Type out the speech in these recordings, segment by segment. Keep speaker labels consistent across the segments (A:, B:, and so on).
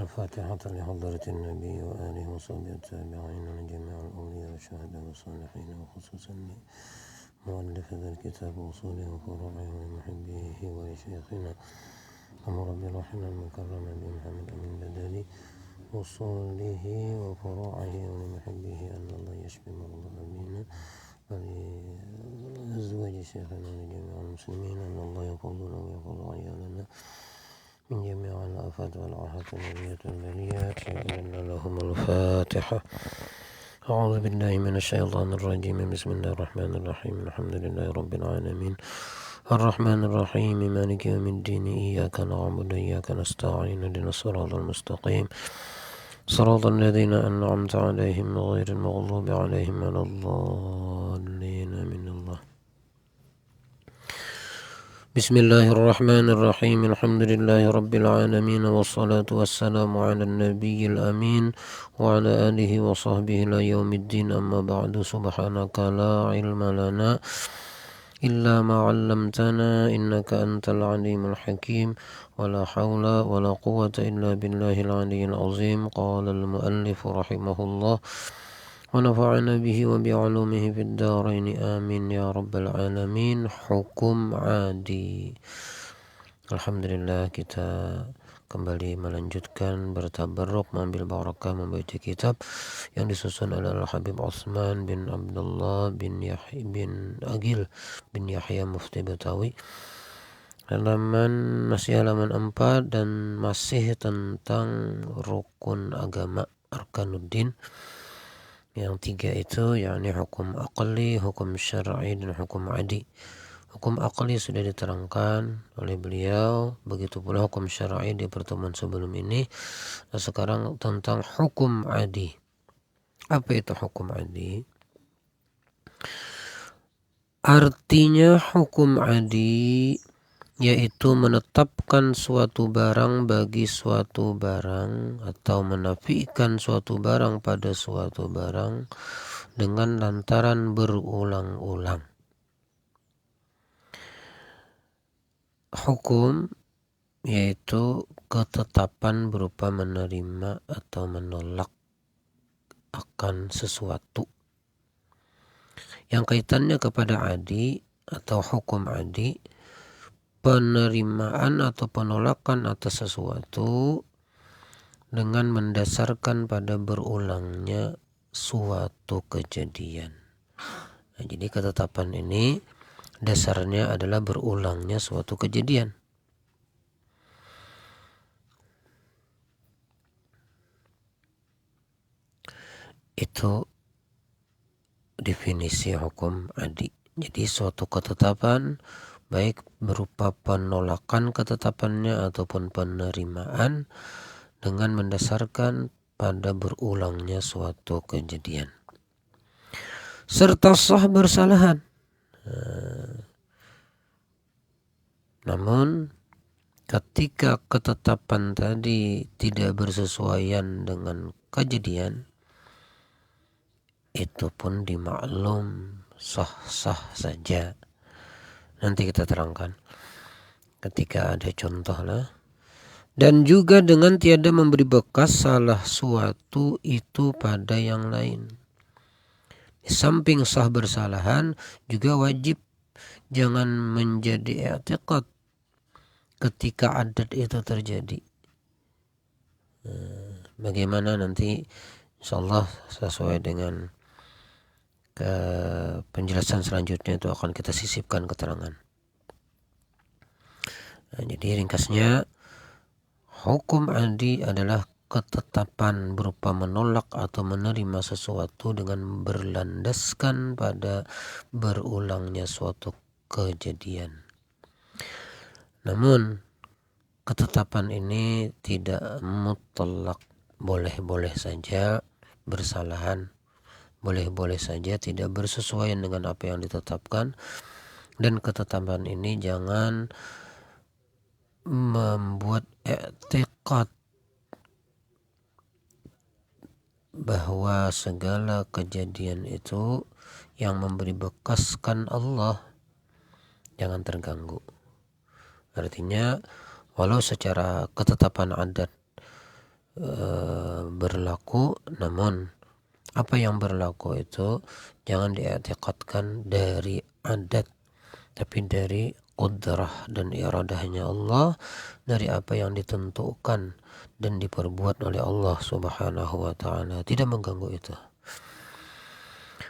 A: الفاتحة لحضرة النبي وآله وصحبه التابعين لجميع الأولياء والشهداء والصالحين وخصوصا مؤلف هذا الكتاب وصوله وفروعه ولمحبيه ولشيخنا ومربي روحنا المكرم أبي محمد أمين بدالي وصوله وفروعه ولمحبيه أن الله يشفي مرضى أبينا ولأزواج شيخنا ولجميع المسلمين أن الله يفضل ويفضل عيالنا من جميع الآفات والآحات والبليات والبليات وأن لهم الفاتحة. أعوذ بالله من الشيطان الرجيم. بسم الله الرحمن الرحيم. الحمد لله رب العالمين الرحمن الرحيم مالك يوم الدين إياك نعبد وإياك نستعين اهدنا الصراط المستقيم صراط الذين أنعمت عليهم غير المغضوب عليهم ولا الضالين من الله. بسم الله الرحمن الرحيم. الحمد لله رب العالمين والصلاة والسلام على النبي الأمين وعلى آله وصحبه إلى يوم الدين. أما بعد. سبحانك لا علم لنا إلا ما علمتنا إنك أنت العليم الحكيم ولا حول ولا قوة إلا بالله العلي العظيم. قال المؤلف رحمه الله ونفعنا به وبعلومه في الدارين آمين يا رب العالمين. Hukum adi. Alhamdulillah, kita kembali melanjutkan bertabarruk, mengambil barakah, membaca kitab yang disusun oleh Al-Habib Utsman bin Abdullah bin Agil bin Yahya Mufti Betawi. Masih halaman 4 dan masih tentang rukun agama, arkanuddin. Yang 3 itu yakni hukum aqli, hukum syar'i, dan hukum adi. Hukum aqli sudah diterangkan oleh beliau, begitu pula hukum syar'i di pertemuan sebelum ini. Nah, sekarang tentang hukum adi. Apa itu hukum adi? Artinya hukum adi yaitu menetapkan suatu barang bagi suatu barang atau menafikan suatu barang pada suatu barang dengan lantaran berulang-ulang. Hukum yaitu ketetapan berupa menerima atau menolak akan sesuatu. Yang kaitannya kepada adi atau hukum adi, penerimaan atau penolakan atas sesuatu dengan mendasarkan pada berulangnya suatu kejadian. Nah, jadi ketetapan ini dasarnya adalah berulangnya suatu kejadian. Itu definisi hukum adi. Jadi suatu ketetapan baik berupa penolakan ketetapannya ataupun penerimaan dengan mendasarkan pada berulangnya suatu kejadian. Serta sah bersalahan. Namun ketika ketetapan tadi tidak bersesuaian dengan kejadian, itu pun dimaklum sah-sah saja. Nanti kita terangkan ketika ada contoh lah. Dan juga dengan tiada memberi bekas salah suatu itu pada yang lain. Di samping sah bersalahan juga wajib jangan menjadi i'tiqad ketika adat itu terjadi. Bagaimana nanti insyaallah sesuai dengan penjelasan selanjutnya itu akan kita sisipkan keterangan. Nah, jadi ringkasnya hukum adi adalah ketetapan berupa menolak atau menerima sesuatu dengan berlandaskan pada berulangnya suatu kejadian. Namun ketetapan ini tidak mutlak, boleh-boleh saja bersalahan, boleh-boleh saja tidak bersesuaian dengan apa yang ditetapkan, dan ketetapan ini jangan membuat i'tiqad bahwa segala kejadian itu yang memberi bekaskan Allah, jangan terganggu. Artinya walau secara ketetapan adat berlaku, namun apa yang berlaku itu jangan diiktikadkan dari adat, tapi dari qudrah dan iradahnya Allah, dari apa yang ditentukan dan diperbuat oleh Allah Subhanahu wa ta'ala, tidak mengganggu itu.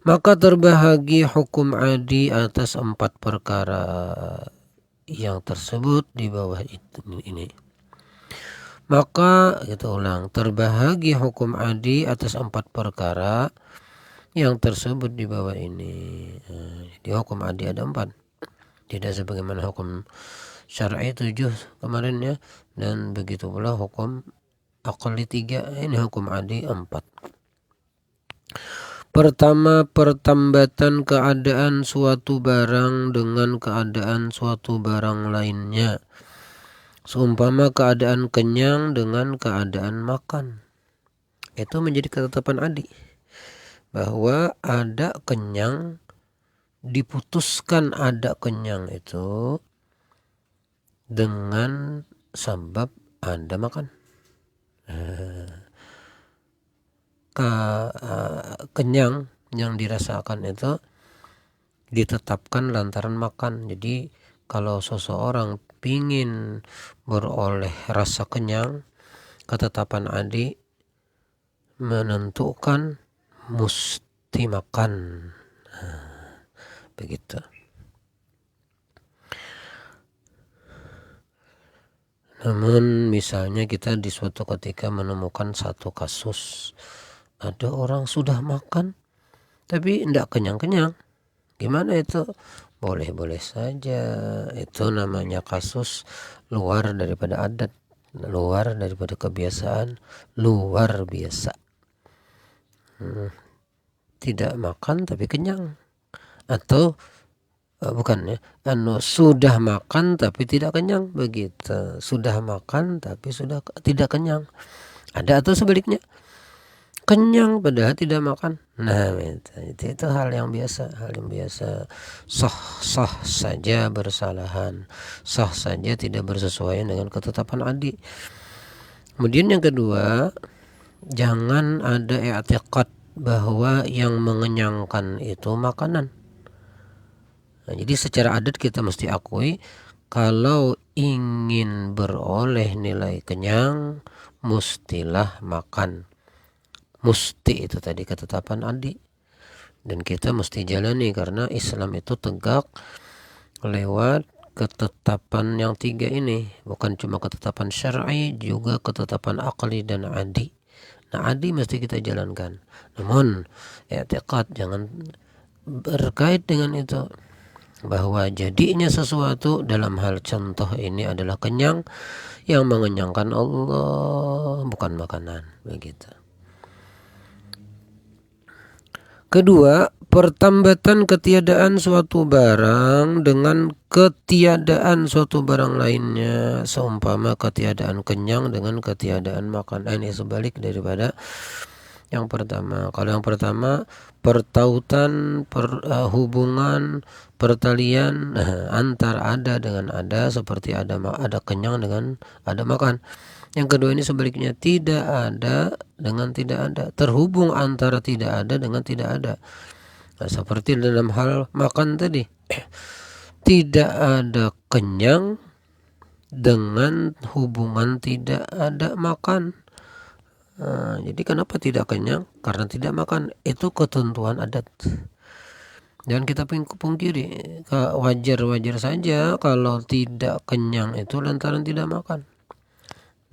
A: Maka terbahagi hukum adi atas 4 perkara yang tersebut di bawah ini. Maka kita ulang, terbahagi hukum adi atas 4 perkara yang tersebut di bawah ini. Di hukum adi ada 4, tidak sebagaimana hukum syar'i 7 kemarin ya, dan begitu pula hukum aqli 3, ini hukum adi 4. Pertama, pertambatan keadaan suatu barang dengan keadaan suatu barang lainnya, seumpama keadaan kenyang dengan keadaan makan. Itu menjadi ketetapan adi, bahwa ada kenyang, diputuskan ada kenyang itu dengan sebab ada makan. Kenyang yang dirasakan itu ditetapkan lantaran makan. Jadi kalau seseorang pingin beroleh rasa kenyang, ketetapan adi menentukan mesti makan. Begitu. Namun misalnya kita di suatu ketika menemukan satu kasus, ada orang sudah makan tapi tidak kenyang-kenyang. Gimana itu? Boleh-boleh saja. Itu namanya kasus luar daripada adat, luar daripada kebiasaan, luar biasa. Tidak makan tapi kenyang. Atau bukan ya, sudah makan tapi tidak kenyang, begitu. Sudah makan tapi sudah tidak kenyang. Ada atau sebaliknya, kenyang padahal tidak makan. Nah, itu hal yang biasa, sah saja bersalahan, sah saja tidak bersesuaian dengan ketetapan adi. Kemudian yang kedua, jangan ada i'tiqad bahwa yang mengenyangkan itu makanan. Nah, jadi secara adat kita mesti akui, kalau ingin beroleh nilai kenyang, mustilah makan. Musti itu tadi ketetapan adi, dan kita mesti jalani, karena Islam itu tegak lewat ketetapan yang 3 ini, bukan cuma ketetapan syar'i, juga ketetapan akli dan adi. Nah, adi mesti kita jalankan, namun i'tiqad jangan berkait dengan itu, bahwa jadinya sesuatu dalam hal contoh ini adalah kenyang, yang mengenyangkan Allah, bukan makanan, begitu. Kedua, pertambatan ketiadaan suatu barang dengan ketiadaan suatu barang lainnya, seumpama ketiadaan kenyang dengan ketiadaan makan. Ini sebalik daripada yang pertama. Kalau yang pertama, pertautan, hubungan, pertalian antar ada dengan ada, seperti ada kenyang dengan ada makan. Yang kedua ini sebaliknya, tidak ada dengan tidak ada, terhubung antara tidak ada dengan tidak ada. Nah, seperti dalam hal makan tadi, tidak ada kenyang dengan hubungan tidak ada makan. Jadi kenapa tidak kenyang? Karena tidak makan. Itu ketentuan adat. Jangan kita pungkiri, wajar-wajar saja kalau tidak kenyang itu lantaran tidak makan.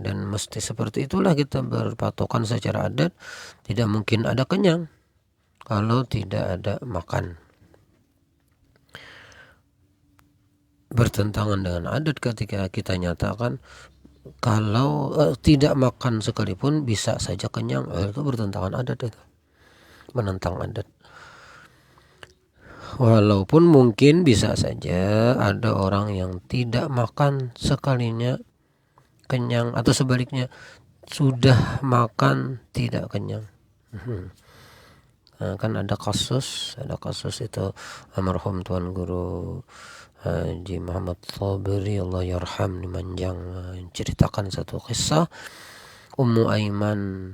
A: Dan mesti seperti itulah kita berpatokan secara adat, tidak mungkin ada kenyang kalau tidak ada makan. Bertentangan dengan adat ketika kita nyatakan kalau tidak makan sekalipun bisa saja kenyang. Itu bertentangan adat, itu menentang adat. Walaupun mungkin bisa saja ada orang yang tidak makan sekalinya kenyang, atau sebaliknya sudah makan tidak kenyang. Nah, kan ada kasus itu almarhum Tuan Guru Haji Muhammad Thabiri, Allah yarham, dimanjang, ceritakan satu kisah. Ummu Aiman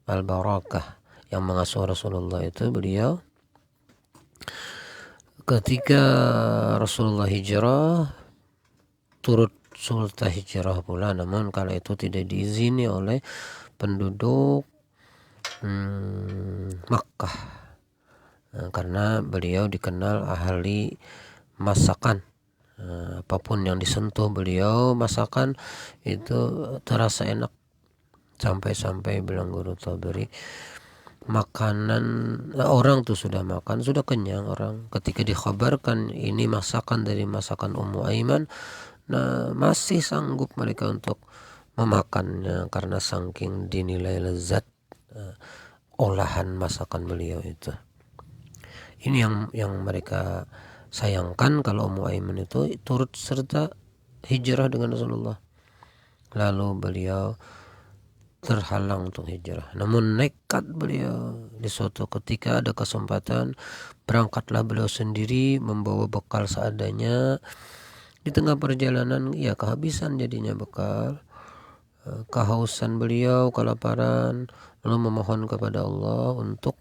A: Al-Barakah yang mengasuh Rasulullah itu, beliau ketika Rasulullah hijrah turut sulta hijrah pula, namun kala itu tidak diizini oleh penduduk Makkah, karena beliau dikenal ahli masakan. Apapun yang disentuh beliau masakan itu terasa enak, sampai-sampai bilang guru Tabari, makanan orang tuh sudah makan, sudah kenyang orang, ketika dikhabarkan ini masakan dari masakan Ummu Aiman, nah masih sanggup mereka untuk memakannya karena saking dinilai lezat olahan masakan beliau itu. Ini yang mereka sayangkan, kalau Ummu Aiman itu turut serta hijrah dengan Rasulullah, lalu beliau terhalang untuk hijrah. Namun nekat beliau, di suatu ketika ada kesempatan, berangkatlah beliau sendiri membawa bekal seadanya. Di tengah perjalanan ya kehabisan jadinya bekal, kehausan beliau, kelaparan, lalu memohon kepada Allah untuk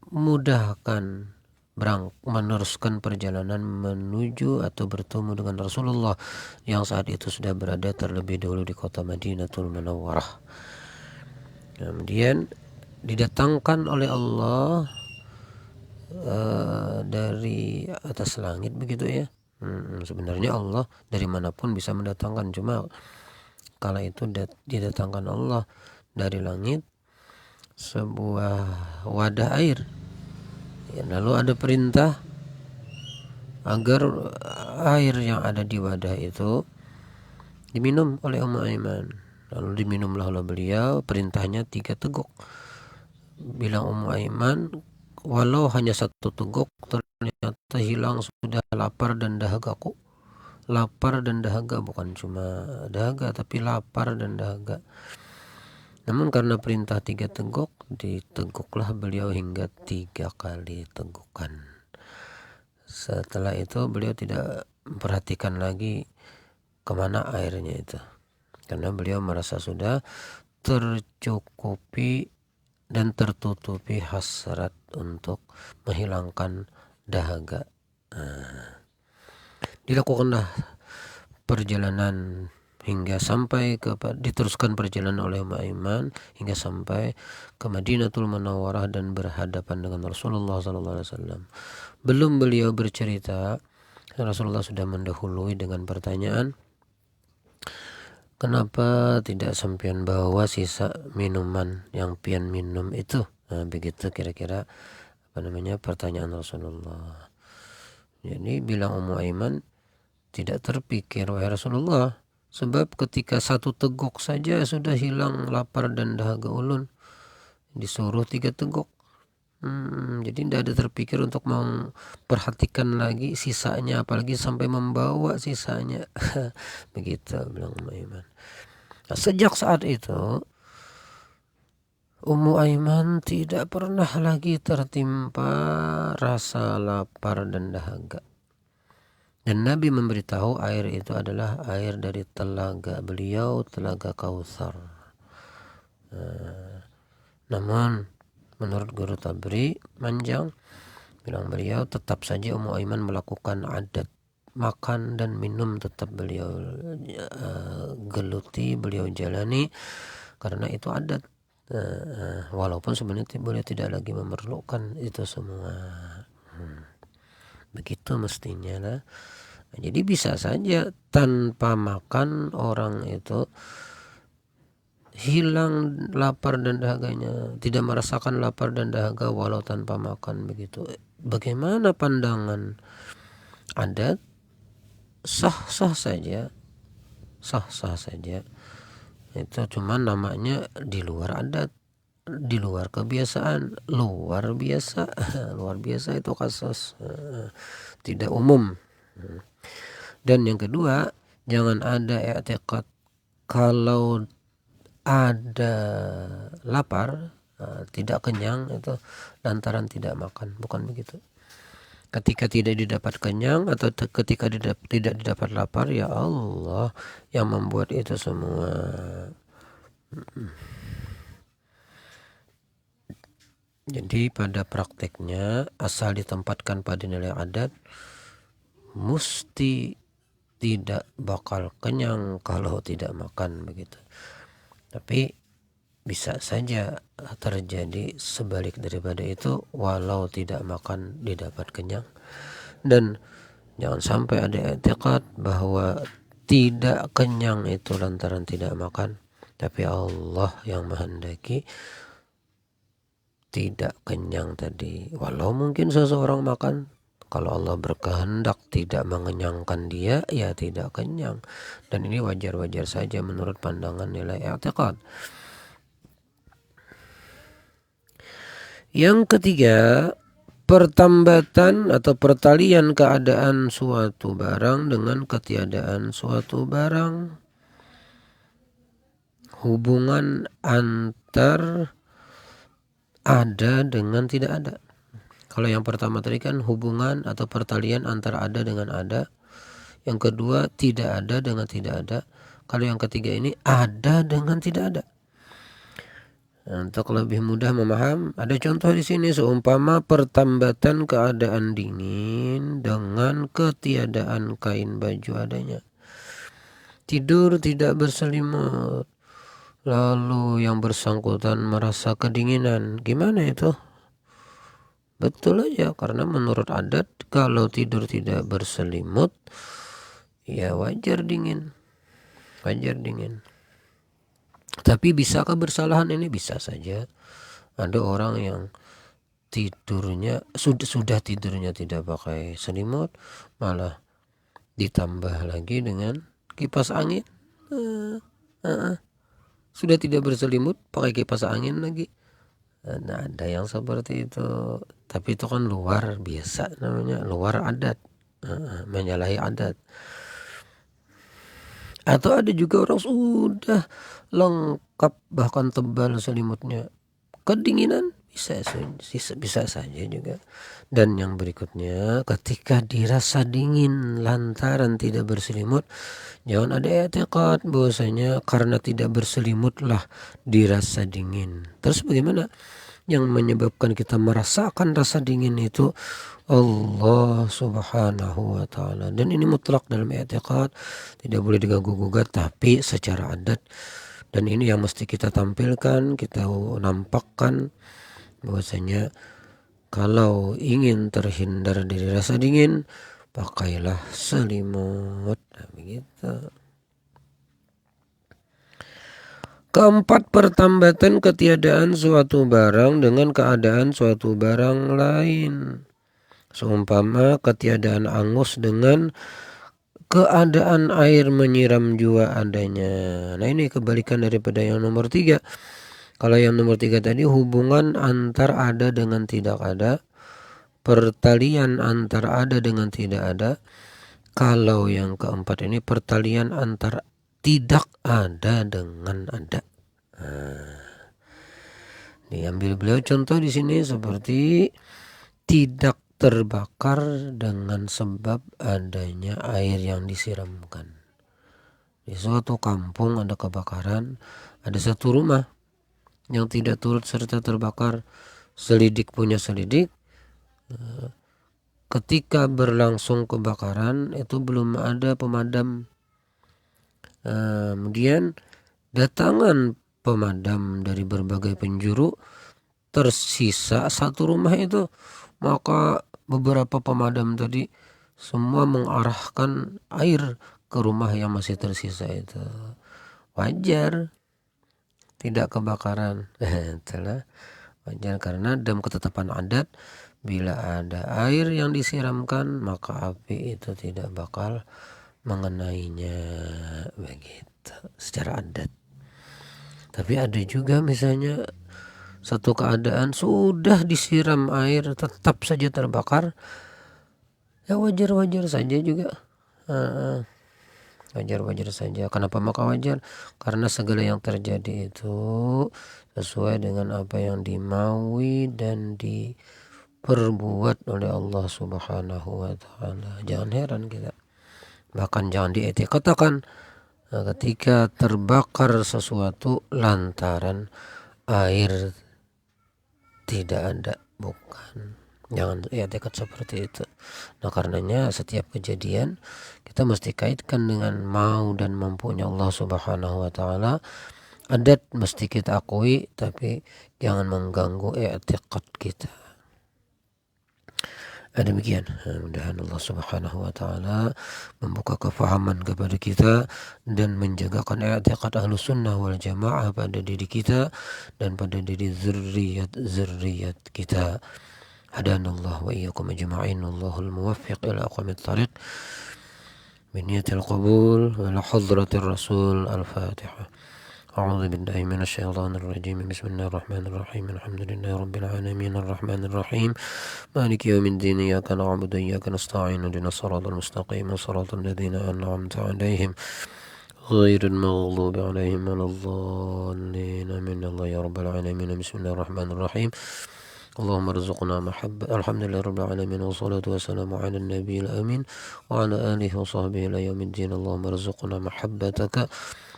A: dimudahkan meneruskan perjalanan menuju atau bertemu dengan Rasulullah yang saat itu sudah berada terlebih dahulu di kota Madinatul Munawwarah. Kemudian didatangkan oleh Allah dari atas langit begitu ya. Sebenarnya Allah dari manapun bisa mendatangkan, cuma kala itu didatangkan Allah dari langit sebuah wadah air. Lalu ada perintah agar air yang ada di wadah itu diminum oleh Ummu Aiman. Lalu diminumlah oleh beliau, perintahnya 3 teguk. Bilang Ummu Aiman, walau hanya 1 teguk ternyata hilang sudah lapar dan dahagaku. Lapar dan dahaga, bukan cuma dahaga tapi lapar dan dahaga. Namun karena perintah 3 teguk, diteguklah beliau hingga 3 kali tegukan. Setelah itu beliau tidak memperhatikan lagi kemana airnya itu, karena beliau merasa sudah tercukupi dan tertutupi hasrat untuk menghilangkan dahaga. Dilakukanlah perjalanan hingga sampai diteruskan perjalanan oleh Ummu Aiman hingga sampai ke Madinatul Munawwarah dan berhadapan dengan Rasulullah SAW. Belum beliau bercerita, Rasulullah sudah mendahului dengan pertanyaan, kenapa tidak sampean bawa sisa minuman yang pian minum itu? Begitu kira-kira pertanyaan Rasulullah. Jadi bilang Ummu Aiman, tidak terpikir wahai Rasulullah, sebab ketika 1 teguk saja sudah hilang lapar dan dahaga ulun, disuruh 3 teguk. Jadi tidak ada terpikir untuk memperhatikan lagi sisanya, apalagi sampai membawa sisanya. Begitu bilang Ummu Aiman. Nah, sejak saat itu Ummu Aiman tidak pernah lagi tertimpa rasa lapar dan dahaga. Dan Nabi memberitahu air itu adalah air dari telaga beliau, telaga Kautsar. Namun menurut guru Tabri Manjang, bilang beliau tetap saja Ummu Aiman melakukan adat makan dan minum, tetap beliau geluti, beliau jalani karena itu adat. Walaupun sebenarnya beliau tidak lagi memerlukan itu semua. Begitu mestinya lah. Jadi bisa saja tanpa makan orang itu hilang lapar dan dahaganya, tidak merasakan lapar dan dahaga walau tanpa makan begitu. Bagaimana pandangan adat? Sah-sah saja. Itu cuma namanya di luar adat, di luar kebiasaan, luar biasa. Luar biasa itu kasus, tidak umum. Dan yang kedua, jangan ada i'tiqad kalau ada lapar, tidak kenyang itu lantaran tidak makan, bukan begitu. Ketika tidak didapat kenyang atau ketika tidak didapat lapar, ya Allah yang membuat itu semua. Jadi pada prakteknya asal ditempatkan pada nilai adat, mesti tidak bakal kenyang kalau tidak makan begitu. Tapi bisa saja terjadi sebalik daripada itu, walau tidak makan didapat kenyang. Dan jangan sampai ada i'tiqad bahwa tidak kenyang itu lantaran tidak makan, tapi Allah yang menghendaki tidak kenyang tadi. Walau mungkin seseorang makan, kalau Allah berkehendak tidak mengenyangkan dia, ya tidak kenyang. Dan ini wajar-wajar saja menurut pandangan nilai i'tiqad. Yang ketiga, pertambatan atau pertalian keadaan suatu barang dengan ketiadaan suatu barang. Hubungan antar ada dengan tidak ada. Kalau yang pertama tadi kan hubungan atau pertalian antara ada dengan ada. Yang kedua tidak ada dengan tidak ada. Kalau yang ketiga ini ada dengan tidak ada. Nah, untuk lebih mudah memaham, ada contoh di sini, seumpama pertambatan keadaan dingin dengan ketiadaan kain baju adanya. Tidur tidak berselimut, lalu yang bersangkutan merasa kedinginan. Gimana itu? Betul aja, karena menurut adat kalau tidur tidak berselimut, ya wajar dingin. Wajar dingin. Tapi bisakah bersalahan ini? Bisa saja. Ada orang yang tidurnya sudah tidurnya tidak pakai selimut, malah ditambah lagi dengan kipas angin. Sudah tidak berselimut, pakai kipas angin lagi. Nah, ada yang seperti itu. Tapi itu kan luar biasa namanya, luar adat, menyalahi adat. Atau ada juga orang sudah lengkap bahkan tebal selimutnya, kedinginan, bisa saja juga. Dan yang berikutnya, ketika dirasa dingin lantaran tidak berselimut, jangan ada i'tiqad bahwasanya karena tidak berselimutlah dirasa dingin. Terus bagaimana? Yang menyebabkan kita merasakan rasa dingin itu Allah subhanahu wa ta'ala. Dan ini mutlak dalam i'tiqad, tidak boleh diganggu-gugat, tapi secara adat. Dan ini yang mesti kita tampilkan, kita nampakkan bahwasanya kalau ingin terhindar dari rasa dingin, pakailah selimut. Nah, begitu. Keempat, pertambatan ketiadaan suatu barang dengan keadaan suatu barang lain. Seumpama ketiadaan angus dengan keadaan air menyiram jua adanya. Nah, ini kebalikan daripada yang nomor 3. Kalau yang nomor 3 tadi hubungan antar ada dengan tidak ada, pertalian antar ada dengan tidak ada. Kalau yang keempat ini pertalian antar tidak ada dengan ada. Diambil beliau contoh di sini seperti tidak terbakar dengan sebab adanya air yang disiramkan. Di suatu kampung ada kebakaran, ada satu rumah yang tidak turut serta terbakar. Selidik punya selidik, ketika berlangsung kebakaran itu belum ada pemadam. Kemudian datangan pemadam dari berbagai penjuru, tersisa satu rumah itu. Maka beberapa pemadam tadi semua mengarahkan air ke rumah yang masih tersisa itu. Wajar tidak kebakaran. Itulah wajar, karena dalam ketetapan adat, bila ada air yang disiramkan maka api itu tidak bakal mengenainya, begitu secara adat. Tapi ada juga misalnya satu keadaan sudah disiram air tetap saja terbakar, ya wajar-wajar saja juga. Wajar-wajar saja. Kenapa maka wajar? Karena segala yang terjadi itu sesuai dengan apa yang dimaui dan diperbuat oleh Allah Subhanahu wa Ta'ala. Jangan heran kita, bahkan jangan katakan ketika terbakar sesuatu lantaran air tidak ada, bukan. Jangan i'tikad seperti itu. Nah, karenanya setiap kejadian kita mesti kaitkan dengan mau dan mampunya Allah Subhanahu wa Ta'ala. Adat mesti kita akui, tapi jangan mengganggu i'tikad kita. Demikian, mudah-mudahan Allah Subhanahu wa Ta'ala membuka kefahaman kepada kita dan menjagakan i'tikad Ahlus Sunnah wal Jamaah pada diri kita dan pada diri zurriyat kita. Hadanallah wa iyyakum ajma'in, Allahul muwaffiq ila aqwamit thariq, biniyatil qabul wa la hadratir rasul. Al-Fatihah. أعوذ بالله من الشيطان الرجيم. بسم الله الرحمن الرحيم. الحمد لله رب العالمين الرحمن الرحيم مالك يوم الدين إياك نعبد وإياك نستعين اهدنا الصراط المستقيم صراط الذين أنعمت عليهم غير المغضوب عليهم ولا الضالين آمين. الله يا رب العالمين. بسم الله الرحمن الرحيم. اللهم ارزقنا محبة. الحمد لله رب العالمين والصلاة والسلام على النبي الأمين وعلى آله وصحبه إلى يوم الدين. اللهم ارزقنا محبتك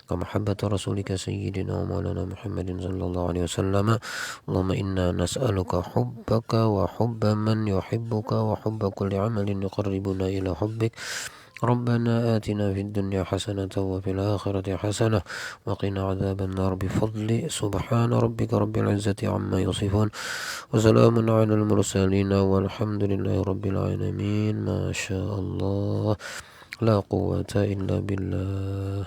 A: ومحبة رسولك سيدنا ومولانا محمد صلى الله عليه وسلم. اللهم إنا نسألك حبك وحب من يحبك وحب كل عمل يقربنا إلى حبك. ربنا آتنا في الدنيا حسنة وفي الآخرة حسنة وقنا عذاب النار بفضل سبحان ربك رب العزة عما يصفون وسلام على المرسلين والحمد لله رب العالمين. ما شاء الله لا قوة إلا بالله.